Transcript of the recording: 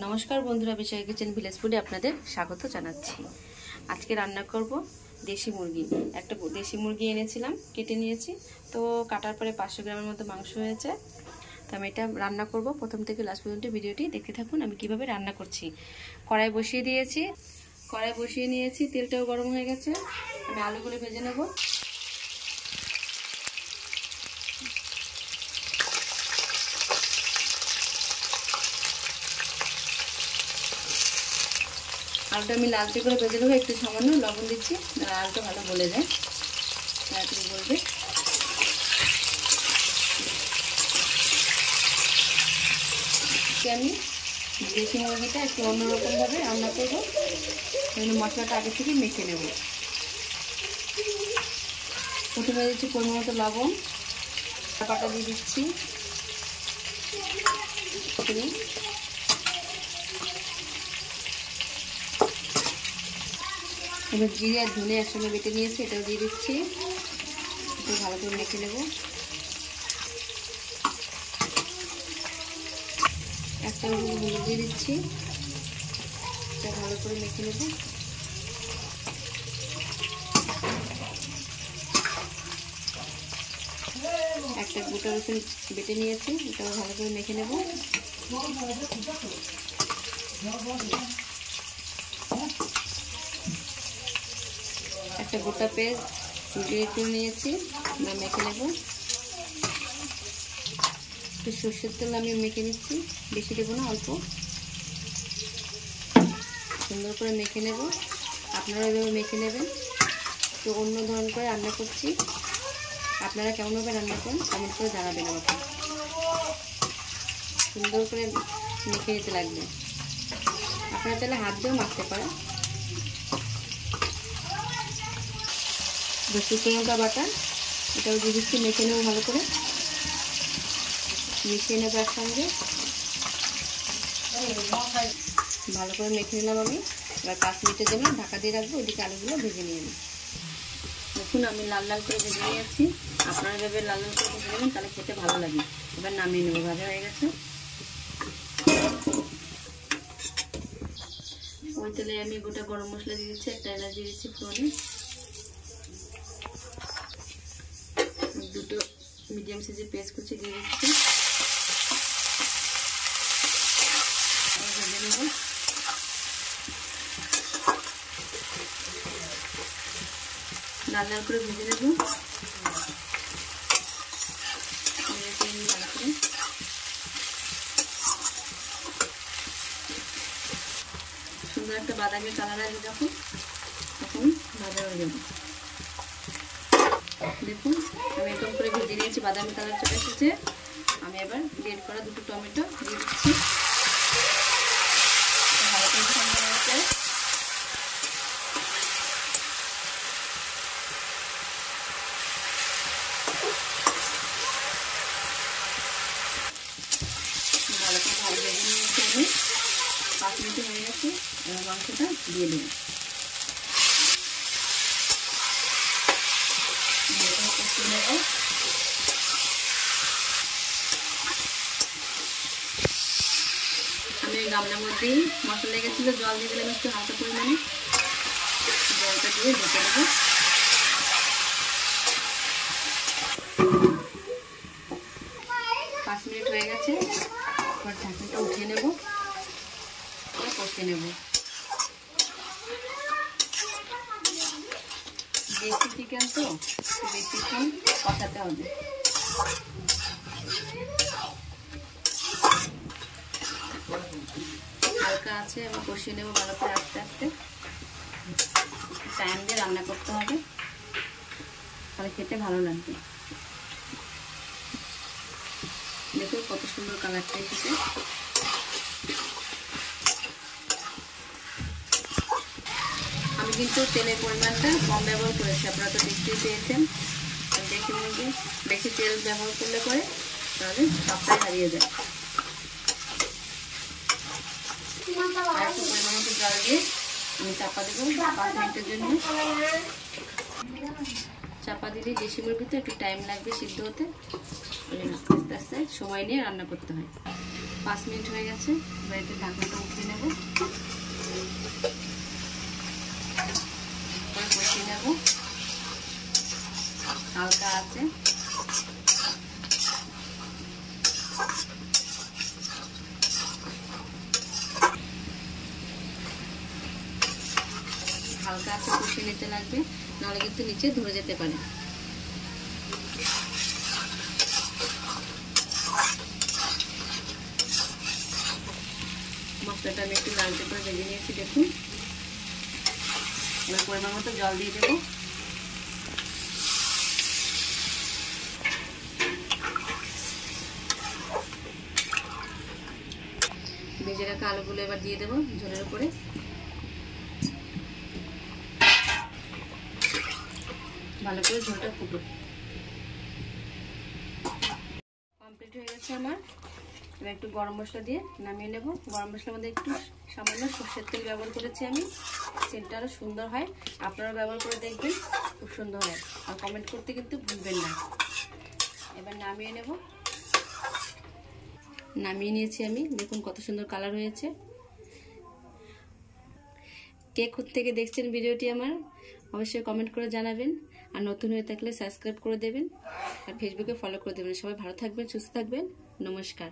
নমস্কার বন্ধুরা, Bishakha kitchen village ফুডে আপনাদের স্বাগত জানাচ্ছি। আজকে রান্না করব দেশি মুরগি। একটা দেশি মুরগি এনেছিলাম, কেটে নিয়েছি। তো কাটার পরে 500 গ্রামের মতো মাংস হয়েছে। তো আমি এটা রান্না করব। প্রথম থেকে লাস্ট পর্যন্ত ভিডিওটি দেখতে থাকুন আমি কিভাবে রান্না করছি। কড়াই বসিয়ে নিয়েছি, তেলটাও গরম হয়ে গেছে। আমি আলুগুলো ভেজে নেব। আলুটা আমি লালচে করে ভেজে নেবো। একটু সামান্য লবণ দিচ্ছি, আলুটা ভালো গলে যায়, তাড়াতাড়ি গলবে। আমি দেশি মুরগিটা একটু অন্যরকমভাবে রান্না করবো। মশলাটা আগে থেকে মেখে নেব। প্রথমে দিচ্ছি পরিমাণ মতো লবণ, পাটা দিয়ে দিচ্ছি, এবার জিরে আর ধনে একসঙ্গে বেটে নিয়েছি, এটাও দিয়ে দিচ্ছি। একটু ভালো করে মেখে নেব। এক চামচ হলুদ দিয়ে দিচ্ছি, এটা ভালো করে মেখে নেব। একটা গোটা রসুন বেটে নিয়েছি, এটাও ভালো করে মেখে নেব। একটা গোটা পেঁয়াজ একটু নিয়েছি, মেখে নেব। একটু সর্ষের তেল আমি মেখে নিচ্ছি, বেশি দেবো না, অল্প। সুন্দর করে মেখে নেব। আপনারা এভাবে মেখে নেবেন। তো অন্য ধরন করে রান্না করছি, আপনারা কেমনভাবে রান্না করেন কমেন্ট করে জানাবেন আমাকে। সুন্দর করে মেখে নিতে লাগবে। আপনারা চাইলে হাত দিয়েও মাখতে পারেন। শুকনো লঙ্কা বাটা, এটাও দিয়ে দিচ্ছি, মেখে নেব ভালো করে। মিশিয়ে নেব একসঙ্গে, ভালো করে মেখে নিলাম আমি। এবার 5 মিনিটের জন্য ঢাকা দিয়ে রাখবো। ওইদিকে আলুগুলো ভেজে নিয়ে নিই। দেখুন আমি লাল লাল করে ভেজে নিয়েছি। আপনারা এভাবে লাল লাল করে ভেজে নেবেন, তাহলে খেতে ভালো লাগে। এবার নামিয়ে নেবো, ভাজা হয়ে গেছে। ওই তেলে আমি গোটা গরম মশলা দিয়ে দিচ্ছি, একটা এলাচ দিয়ে দিচ্ছি ফোড়নে, দুটো মিডিয়াম সাইজের পেঁয়াজ কুচি দিয়ে দিচ্ছি। ভেজে নেব। লাল লাল করে ভেজে নেব। সুন্দর একটা বাদামি কালার আসবে যখন, তখন ভাজা হয়ে যাবে। দেখুন আমি এরকম করে ভেজে নিয়েছি, বাদামি কালার চলে এসেছে। আমি এবার গ্রেট করা 2টো টমেটো দিয়ে দিচ্ছি। ভালো করে ঠান্ডা হয়েছে। ভালো করে ভালো ভেজে নিয়েছি আমি। 5 মিনিট হয়ে গেছে। এবার মাংসটা দিয়ে দেবো। আমি ওই গামলার মধ্যেই মশলা লেগেছিল, জল দিয়ে দিলাম একটু হালকা পরিমাণে। জলটা দিয়ে ঢেকে দেবো। 5 মিনিট হয়ে গেছে। এবার ঢাকনাটা উঠিয়ে নেব, কষে নেব। দেশি চিকেন তো বেশিক্ষণ কষাতে হবে। হালকা আছে, আমি কষিয়ে নেবো ভালো করে আস্তে আস্তে। টাইম দিয়ে রান্না করতে হবে, তাহলে খেতে ভালো লাগবে। দেখুন কত সুন্দর কালারটা এসেছে। আমি কিন্তু তেলের পরিমাণটা কম ব্যবহার করেছি, আপনারা তো দেখতেই পেয়েছেন। দেখি মুরগি বেশি তেল ব্যবহার করলে পরে তাহলে সবটাই হারিয়ে যায়। আর একটু পরিমাণ মতো জল দিয়ে আমি চাপা দেবো 5 মিনিটের জন্য। চাপা দিলে দেশি মুরগিতে একটু টাইম লাগবে সিদ্ধ হতে, আস্তে আস্তে সময় নিয়ে রান্না করতে হয়। 5 মিনিট হয়ে গেছে। এবার এটা ঢাকনাটা উঠিয়ে নেব, কষিয়ে নেব হালকা আছে। হালকা আছে কষিয়ে নিতে লাগবে, নাহলে কিন্তু নিচে ধরে যেতে পারে। মশলাটা আমি একটু লালচে করে ভেজে নিয়েছি দেখুন। এবার পরিমাণ মতো জল দিয়ে দেবো। ভেজে রাখা আলুগুলো এবার দিয়ে দেবো ঝোলের উপরে। ভালো করে ঝোলটা ফুটুক। কমপ্লিট হয়ে গেছে আমার। এবার একটু গরম মশলা দিয়ে নামিয়ে নেব। গরম মশলার মধ্যে একটু সামান্য সরষের তেল ব্যবহার করেছি আমি, সেন্টটা আরও সুন্দর হয়। আপনারা ব্যবহার করে দেখবেন, খুব সুন্দর হয়। আর কমেন্ট করতে কিন্তু ভুলবেন না। এবার নামিয়ে নেব। নামিয়ে নিয়েছি আমি, দেখুন কত সুন্দর কালার হয়েছে। কে কোথা থেকে দেখছেন ভিডিওটি আমার অবশ্যই কমেন্ট করে জানাবেন। আর নতুন হয়ে থাকলে সাবস্ক্রাইব করে দেবেন, আর ফেসবুকে ফলো করে দেবেন। সবাই ভালো থাকবেন, সুস্থ থাকবেন। নমস্কার।